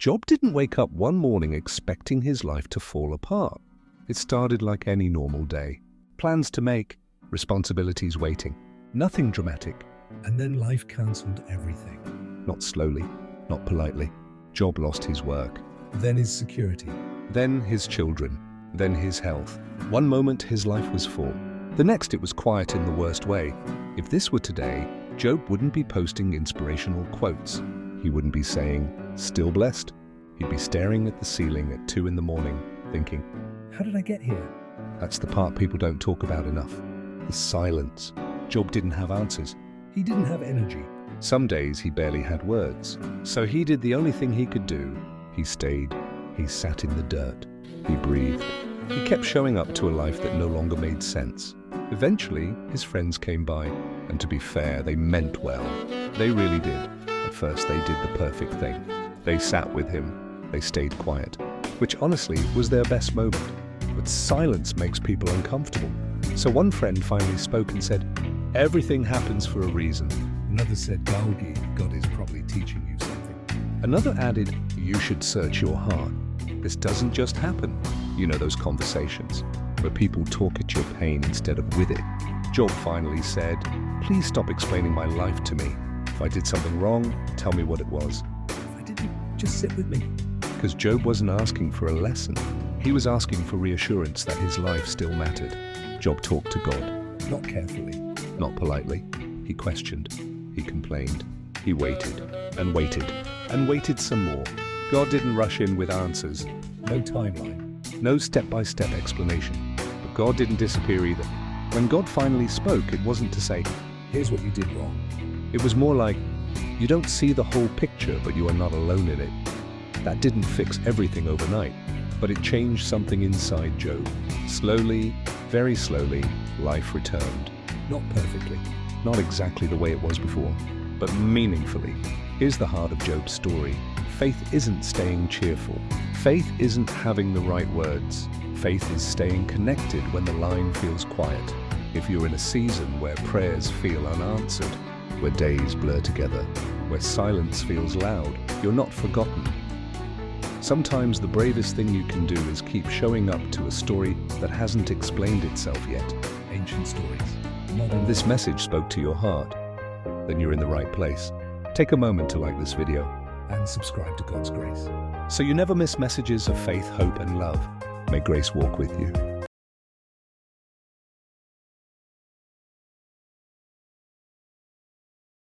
Job didn't wake up one morning expecting his life to fall apart. It started like any normal day. Plans to make, responsibilities waiting. Nothing dramatic. And then life cancelled everything. Not slowly, not politely. Job lost his work. Then his security. Then his children. Then his health. One moment his life was full. The next it was quiet in the worst way. If this were today, Job wouldn't be posting inspirational quotes. He wouldn't be saying, "Still blessed?" He'd be staring at the ceiling at 2 in the morning, thinking, How did I get here? that's the part people don't talk about enough. The silence. Job didn't have answers. He didn't have energy. Some days he barely had words. So he did the only thing he could do. He stayed. He sat in the dirt. He breathed. He kept showing up to a life that no longer made sense. Eventually, his friends came by, and to be fair, they meant well. They really did. At first, they did the perfect thing. They sat with him. They stayed quiet, which honestly was their best moment. But silence makes people uncomfortable. So one friend finally spoke and said, "Everything happens for a reason." Another said, Galgi, God is probably teaching you something. Another added, "You should search your heart. This doesn't just happen." You know those conversations where people talk at your pain instead of with it. Job finally said, "Please stop explaining my life to me. If I did something wrong, tell me what it was." If I didn't, just sit with me. Because Job wasn't asking for a lesson. He was asking for reassurance that his life still mattered. Job talked to God. Not carefully. Not politely. He questioned. He complained. He waited and waited and waited some more. God didn't rush in with answers. No timeline. No step-by-step explanation. But God didn't disappear either. When God finally spoke, it wasn't to say, Here's what you did wrong. it was more like, you don't see the whole picture, but you are not alone in it. That didn't fix everything overnight, but it changed something inside Job. Slowly, very slowly, life returned. Not perfectly. Not exactly the way it was before, but meaningfully. Here's the heart of Job's story. Faith isn't staying cheerful. Faith isn't having the right words. Faith is staying connected when the line feels quiet. If you're in a season where prayers feel unanswered, where days blur together, where silence feels loud, you're not forgotten. Sometimes the bravest thing you can do is keep showing up to a story that hasn't explained itself yet. Ancient stories. Modern. This message spoke to your heart, then you're in the right place. Take a moment to like this video, And subscribe to God's Grace. so you never miss messages of faith, hope, and love. May grace walk with you.